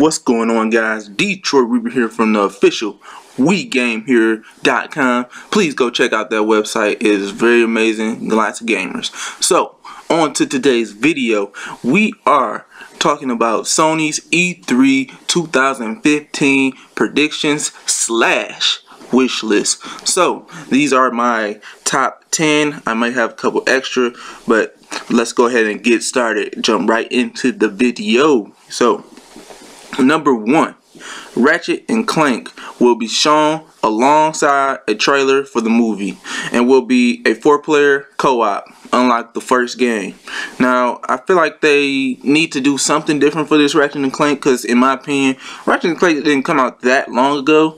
What's going on, guys? Detroit Reaper here from the official WeGameHere.com. Please go check out that website. It is very amazing. Lots of gamers. So, on to today's video. We are talking about Sony's E3 2015 predictions / wish list. So, these are my top 10. I might have a couple extra, but let's go ahead and get started. Jump right into the video. So, number 1, Ratchet and Clank will be shown alongside a trailer for the movie and will be a 4-player co-op, unlike the first game. Now, I feel like they need to do something different for this Ratchet and Clank, because in my opinion, Ratchet and Clank didn't come out that long ago.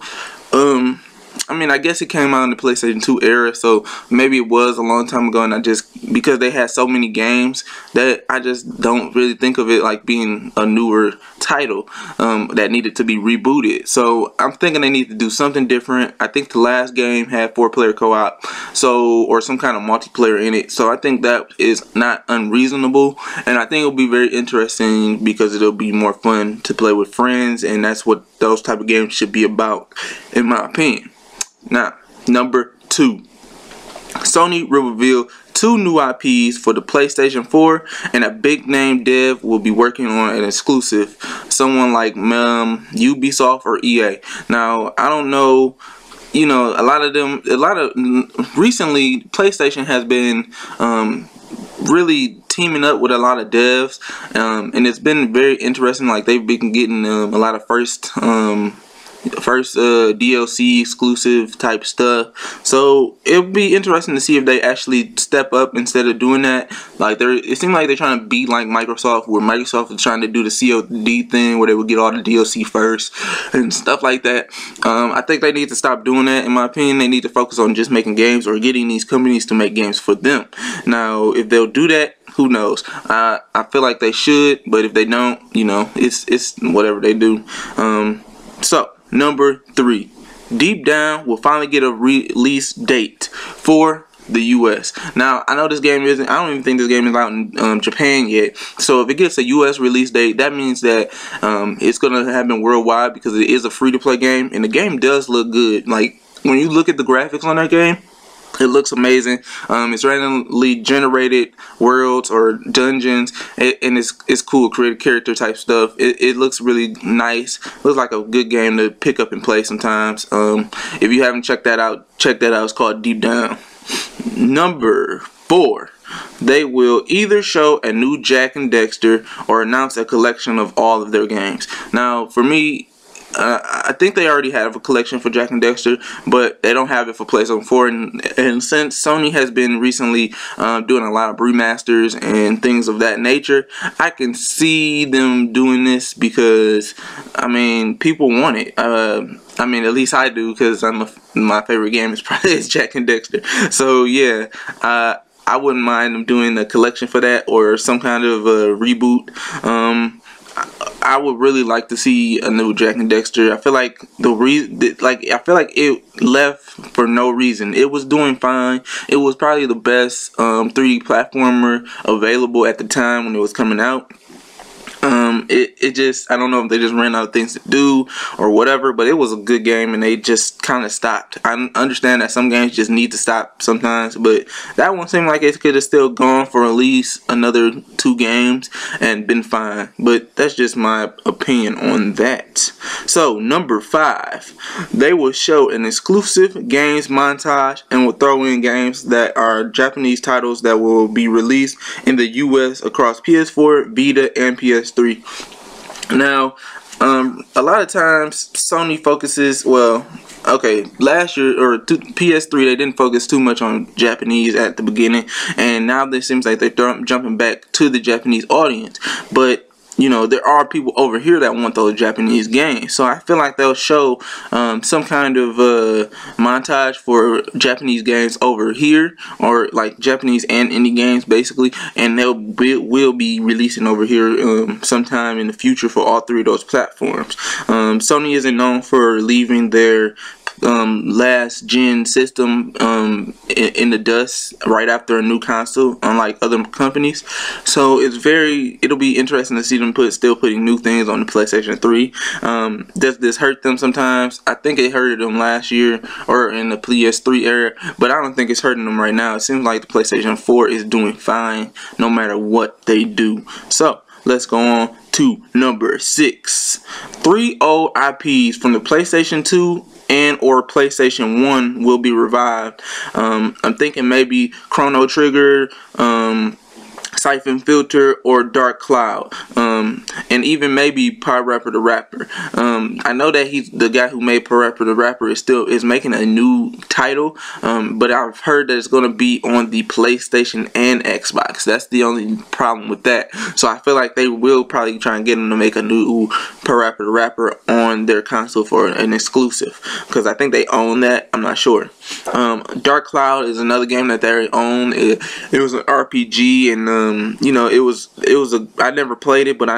I mean, I guess it came out in the PlayStation 2 era, so maybe it was a long time ago, and because they had so many games, that I just don't really think of it like being a newer title that needed to be rebooted. So I'm thinking they need to do something different. I think the last game had 4-player co-op, or some kind of multiplayer in it, so I think that is not unreasonable, and I think it'll be very interesting because it'll be more fun to play with friends, and that's what those type of games should be about, in my opinion. Now, number 2, Sony will reveal 2 new IPs for the PlayStation 4, and a big name dev will be working on an exclusive, someone like Ubisoft or EA. Now, I don't know, you know, recently PlayStation has been really teaming up with a lot of devs, and it's been very interesting. Like, they've been getting a lot of first DLC exclusive type stuff, so it'll be interesting to see if they actually step up instead of doing that. Like, it seems like they're trying to be like Microsoft, where Microsoft is trying to do the COD thing where they would get all the DLC first and stuff like that. I think they need to stop doing that. In my opinion, they need to focus on just making games or getting these companies to make games for them. Now, if they'll do that, who knows? I feel like they should, but if they don't, you know, it's whatever they do. So, number 3, Deep Down will finally get a release date for the US. Now, I know this game isn't, I don't even think this game is out in Japan yet. So if it gets a US release date, that means that it's going to happen worldwide, because it is a free-to-play game, and the game does look good. Like, when you look at the graphics on that game, it looks amazing. It's randomly generated worlds or dungeons, and it's cool, creative character type stuff. It looks really nice. Looks like a good game to pick up and play sometimes. If you haven't checked that out, check that out. It's called Deep Down. Number 4, they will either show a new Jak and Daxter or announce a collection of all of their games. Now, for me, I think they already have a collection for Jak and Daxter, but they don't have it for PlayStation 4. And since Sony has been recently doing a lot of remasters and things of that nature, I can see them doing this because, I mean, people want it. I mean, at least I do, because my favorite game is probably Jak and Daxter. So yeah, I wouldn't mind them doing a collection for that, or some kind of a reboot. I would really like to see a new Jak and Daxter. I feel like I feel like it left for no reason. It was doing fine. It was probably the best 3D platformer available at the time when it was coming out. It just, I don't know if they just ran out of things to do or whatever, but it was a good game and they just kind of stopped. I understand that some games just need to stop sometimes, but that one seemed like it could have still gone for at least another 2 games and been fine. But that's just my opinion on that. So, number 5, they will show an exclusive games montage and will throw in games that are Japanese titles that will be released in the US across PS4, Vita, and PS3. Now, a lot of times Sony focuses, well, okay, last year or PS3 they didn't focus too much on Japanese at the beginning, and now it seems like they're jumping back to the Japanese audience. But you know, there are people over here that want those Japanese games, so I feel like they'll show some kind of montage for Japanese games over here, or like Japanese and indie games basically, and will be releasing over here sometime in the future for all 3 of those platforms. Sony isn't known for leaving their last gen system in the dust right after a new console, unlike other companies. So it'll be interesting to see them still putting new things on the PlayStation 3. Does this hurt them sometimes? I think it hurted them last year or in the PS3 era, but I don't think it's hurting them right now. It seems like the PlayStation 4 is doing fine no matter what they do. So let's go on to number 6. 3 old IPs from the PlayStation 2 and or PlayStation 1 will be revived. I'm thinking maybe Chrono Trigger, Siphon Filter, or Dark Cloud, and even maybe PyRapper the Rapper. I know that he's the guy who made PyRapper the Rapper is making a new title, but I've heard that it's going to be on the PlayStation and Xbox. That's the only problem with that. So I feel like they will probably try and get him to make a new PyRapper the Rapper on their console for an exclusive, because I think they own that. I'm not sure. Dark Cloud is another game that they own. It was an RPG, and you know, I never played it, but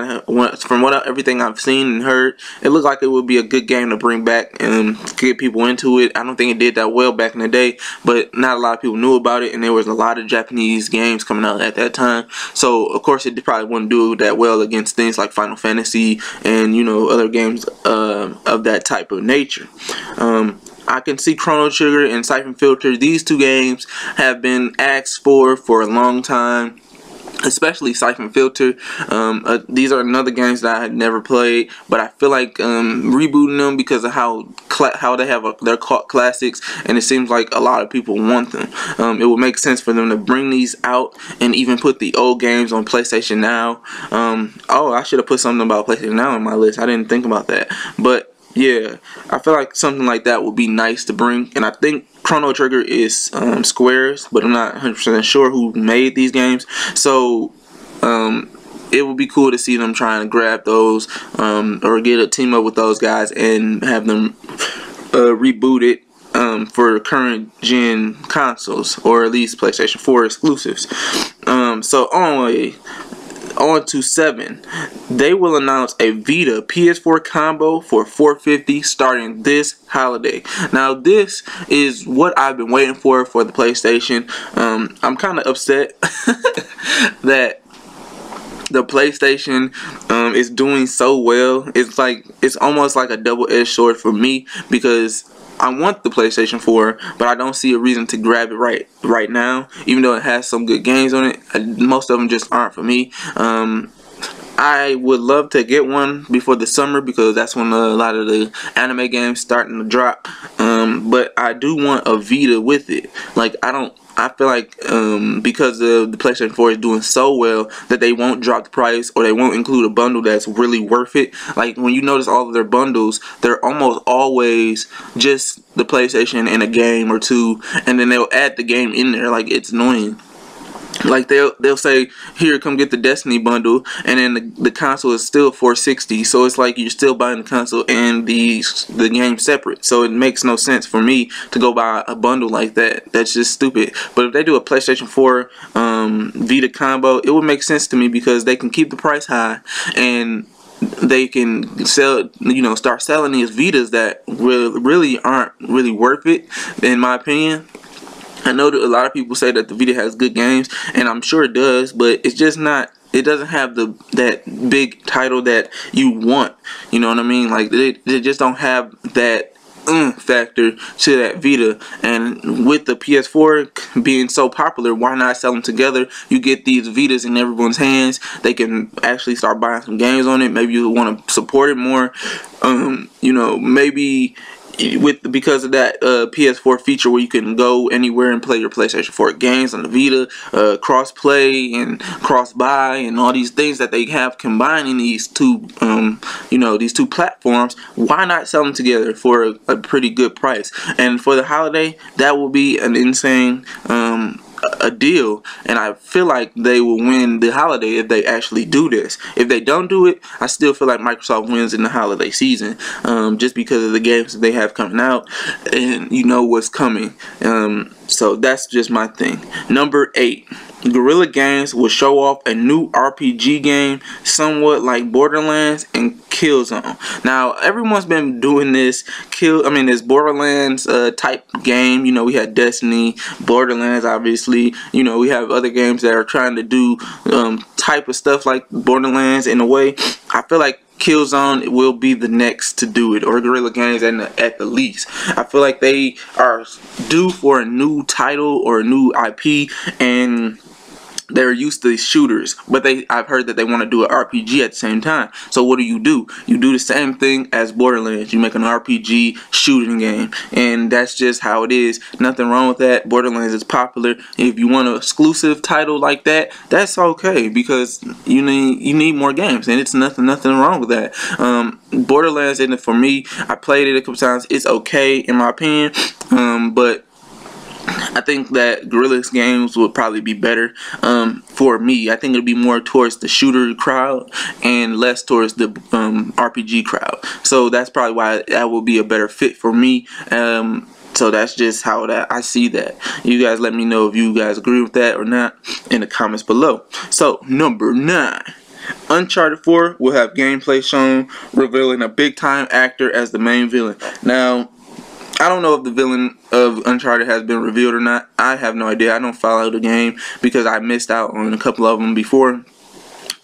from everything I've seen and heard, it looked like it would be a good game to bring back and get people into it. I don't think it did that well back in the day, but not a lot of people knew about it, and there was a lot of Japanese games coming out at that time. So of course it probably wouldn't do that well against things like Final Fantasy and, you know, other games of that type of nature. I can see Chrono Trigger and Siphon Filter. These two games have been asked for a long time, especially Siphon Filter. These are another games that I had never played, but I feel like rebooting them because of how they have their cult classics, and it seems like a lot of people want them. It would make sense for them to bring these out and even put the old games on PlayStation Now. Oh, I should have put something about PlayStation Now on my list. I didn't think about that, but yeah, I feel like something like that would be nice to bring. And I think Chrono Trigger is Square's, but I'm not 100% sure who made these games. So it would be cool to see them trying to grab those, or get a team up with those guys and have them reboot it for current gen consoles, or at least PlayStation 4 exclusives. So on to 7. They will announce a Vita PS4 combo for $450 starting this holiday. Now this is what I've been waiting for the PlayStation. I'm kind of upset that the PlayStation is doing so well. It's almost like a double-edged sword for me, because I want the PlayStation 4, but I don't see a reason to grab it right now, even though it has some good games on it. Most of them just aren't for me. I would love to get one before the summer, because that's when a lot of the anime games starting to drop. But I do want a Vita with it. I feel like because the PlayStation 4 is doing so well that they won't drop the price, or they won't include a bundle that's really worth it. Like, when you notice all of their bundles, they're almost always just the PlayStation and a game or two, and then they'll add the game in there. Like, it's annoying. Like, they'll say, here, come get the Destiny bundle, and then the console is still $460. So it's like you're still buying the console and the game separate. So it makes no sense for me to go buy a bundle like that. That's just stupid. But if they do a PlayStation 4 Vita combo, it would make sense to me, because they can keep the price high, and they can sell, start selling these Vitas that really aren't really worth it, in my opinion. I know that a lot of people say that the Vita has good games, and I'm sure it does, but it's just not. It doesn't have that big title that you want. You know what I mean? Like, they just don't have that factor to that Vita. And with the PS4 being so popular, why not sell them together? You get these Vitas in everyone's hands. They can actually start buying some games on it. Maybe you want to support it more. Maybe because of that PS4 feature where you can go anywhere and play your PlayStation 4 games on the Vita, cross-play and cross-buy and all these things that they have combining these two, these two platforms. Why not sell them together for a pretty good price? And for the holiday, that will be an insane a deal, and I feel like they will win the holiday if they actually do this. If they don't do it, I still feel like Microsoft wins in the holiday season, just because of the games that they have coming out, and you know what's coming. So that's just my thing. Number 8. Guerrilla Games will show off a new RPG game, somewhat like Borderlands and Killzone. Now, everyone's been doing this this Borderlands type game. You know, we had Destiny, Borderlands, obviously. You know, we have other games that are trying to do type of stuff like Borderlands in a way. I feel like Killzone will be the next to do it, or Guerrilla Games at the least. I feel like they are due for a new title or a new IP, and they're used to shooters, but I've heard that they want to do an RPG at the same time. So what do? You do the same thing as Borderlands. You make an RPG shooting game, and that's just how it is. Nothing wrong with that. Borderlands is popular. If you want an exclusive title like that, that's okay, because you need more games, and it's nothing wrong with that. Borderlands isn't for me. I played it a couple times. It's okay in my opinion, but I think that Guerrilla's games would probably be better for me. I think it'll be more towards the shooter crowd and less towards the RPG crowd. So that's probably why that will be a better fit for me. So that's just how I see that. You guys let me know if you guys agree with that or not in the comments below. So number 9. Uncharted 4 will have gameplay shown revealing a big time actor as the main villain. Now, I don't know if the villain of Uncharted has been revealed or not. I have no idea. I don't follow the game because I missed out on a couple of them before.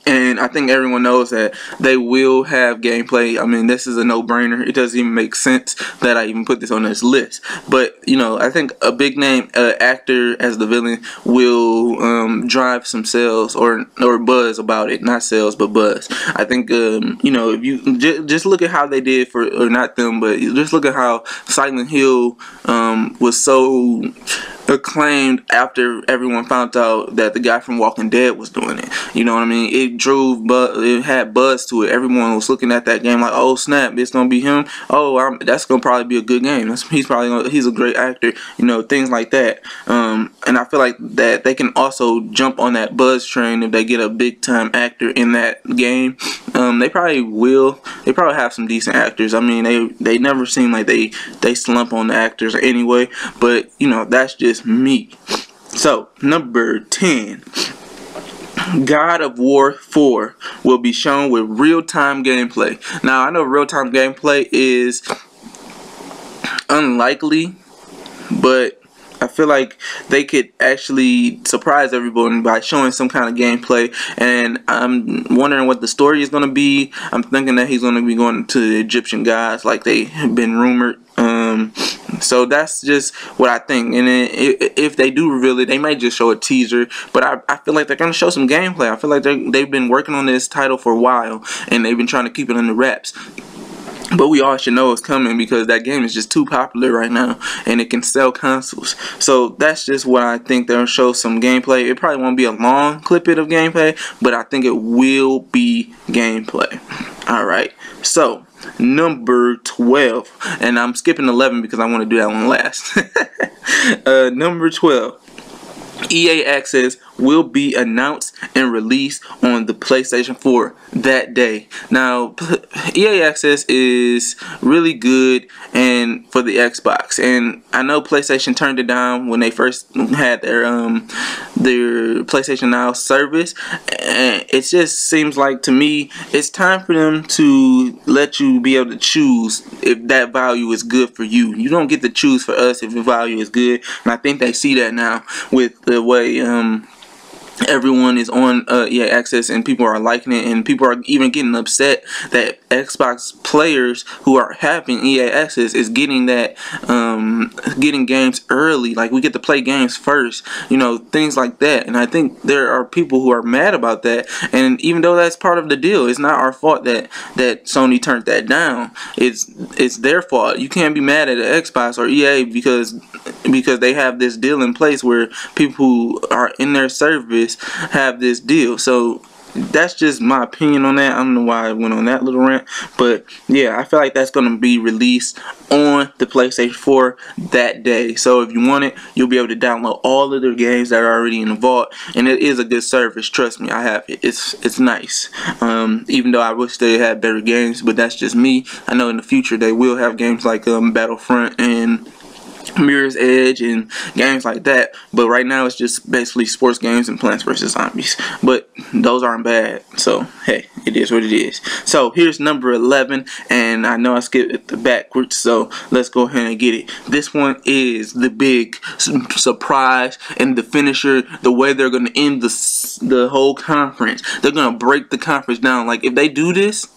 And I think everyone knows that they will have gameplay. I mean, this is a no-brainer. It doesn't even make sense that I even put this on this list. But, you know, I think a big name actor as the villain will drive some sales or buzz about it. Not sales, but buzz. I think, you know, if you just look at how they did or not them, but just look at how Silent Hill was so acclaimed after everyone found out that the guy from Walking Dead was doing it. You know what I mean? It had buzz to it. Everyone was looking at that game like, oh snap, it's gonna be him. Oh, that's gonna probably be a good game. He's a great actor. You know, things like that. And I feel like that they can also jump on that buzz train if they get a big time actor in that game. They probably will. They probably have some decent actors. I mean, they never seem like they slump on the actors anyway. But you know, that's just me. So number 10, God of War 4 will be shown with real-time gameplay. Now I know real-time gameplay is unlikely, but I feel like they could actually surprise everyone by showing some kind of gameplay, and I'm wondering what the story is going to be. I'm thinking that he's going to be going to the Egyptian gods like they have been rumored. So that's just what I think. And then if they do reveal it, they might just show a teaser, but I feel like they're going to show some gameplay. I feel like they've been working on this title for a while, and they've been trying to keep it under wraps. But we all should know it's coming because that game is just too popular right now, and it can sell consoles. So that's just what I think. They'll show some gameplay. It probably won't be a long clip of gameplay, but I think it will be gameplay. Alright, so number 12, and I'm skipping 11 because I want to do that one last. Number 12. EA Access will be announced and released on the PlayStation 4 that day. Now, EA Access is really good and for the Xbox, and I know PlayStation turned it down when they first had their PlayStation Now service, and it just seems like to me it's time for them to let you be able to choose if that value is good for you. You don't get to choose for us if the value is good, and I think they see that now with the way everyone is on EA Access, and people are liking it, and people are even getting upset that Xbox players who are having EA Access is getting that getting games early. Like, we get to play games first, you know, things like that. And I think there are people who are mad about that, and even though that's part of the deal, it's not our fault that Sony turned that down. It's their fault. You can't be mad at the Xbox or EA because they have this deal in place where people who are in their service have this deal. So that's just my opinion on that. I don't know why I went on that little rant, but yeah, I feel like that's going to be released on the PlayStation 4 that day. So if you want it, you'll be able to download all of the games that are already in the vault, and it is a good service. Trust me, I have it. It's nice. Even though I wish they had better games, but that's just me. I know in the future they will have games like Battlefront and Mirror's Edge and games like that, but right now it's just basically sports games and Plants vs. Zombies, but those aren't bad, so hey, it is what it is. So here's number 11, and I know I skipped it backwards, so let's go ahead and get it. This one is the big surprise and the finisher, the way they're going to end the whole conference. They're going to break the conference down. Like, if they do this,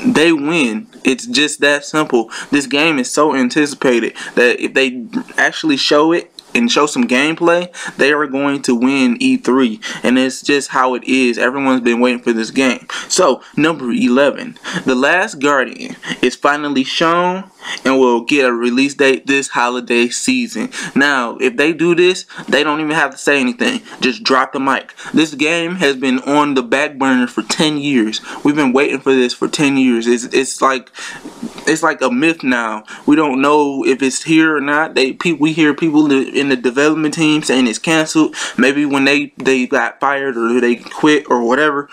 they win. It's just that simple. This game is so anticipated that if they actually show it and show some gameplay, they are going to win E3, and it's just how it is. Everyone's been waiting for this game. So number 11, The Last Guardian is finally shown and will get a release date this holiday season. Now, if they do this, they don't even have to say anything. Just drop the mic. This game has been on the back burner for 10 years. We've been waiting for this for 10 years. It's like a myth now. We don't know if it's here or not. We hear people in the development team saying it's canceled. Maybe when they got fired or they quit or whatever,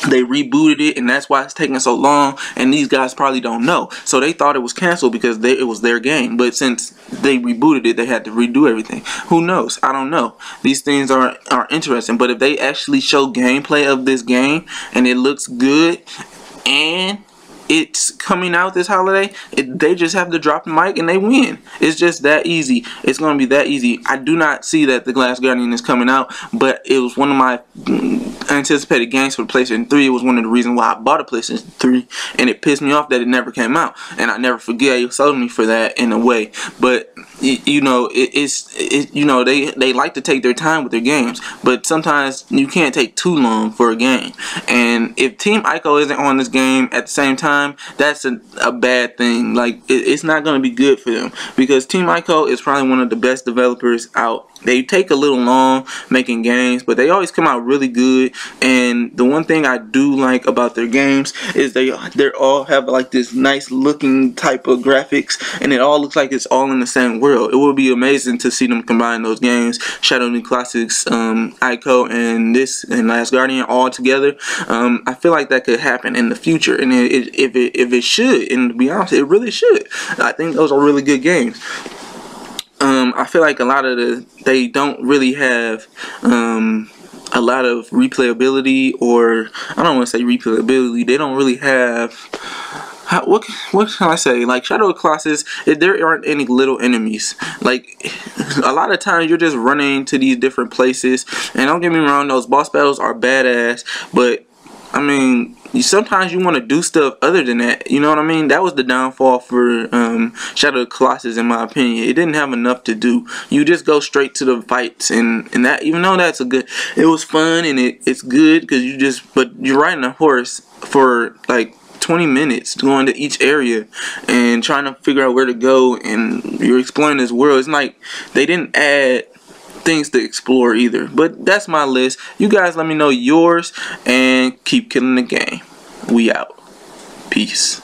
they rebooted it, and that's why it's taking so long, and these guys probably don't know. So they thought it was canceled because it was their game, but since they rebooted it, they had to redo everything. Who knows? I don't know. These things are interesting, but if they actually show gameplay of this game and it looks good and it's coming out this holiday, they just have to drop the mic and they win. It's just that easy. It's going to be that easy. I do not see that The Last Guardian is coming out, but it was one of my anticipated games for the PlayStation 3. It was one of the reasons why I bought a PlayStation 3, and it pissed me off that it never came out, and I never forget you sold me for that in a way. But you know, they like to take their time with their games, but sometimes you can't take too long for a game. And if Team Ico isn't on this game at the same time, that's a bad thing. Like, it's not going to be good for them, because Team Ico is probably one of the best developers out. They take a little long making games, but they always come out really good. And the one thing I do like about their games is they all have like this nice looking type of graphics, and it all looks like it's all in the same world. It would be amazing to see them combine those games, Shadow of the Classics, Ico, and Last Guardian all together. I feel like that could happen in the future, and if it should, and to be honest, it really should. I think those are really good games. I feel like a lot of they don't really have a lot of replayability, or I don't want to say replayability. They don't really have what can I say? Like Shadow of the Colossus, there aren't any little enemies. Like, a lot of times you're just running to these different places, and don't get me wrong, those boss battles are badass, but I mean, sometimes you want to do stuff other than that. You know what I mean? That was the downfall for Shadow of the Colossus, in my opinion. It didn't have enough to do. You just go straight to the fights, and that, even though that's it was fun and it's good because but you're riding a horse for like 20 minutes going to each area and trying to figure out where to go, and you're exploring this world. It's like they didn't add things to explore either. But that's my list. You guys let me know yours, and keep killing the game. We out. Peace.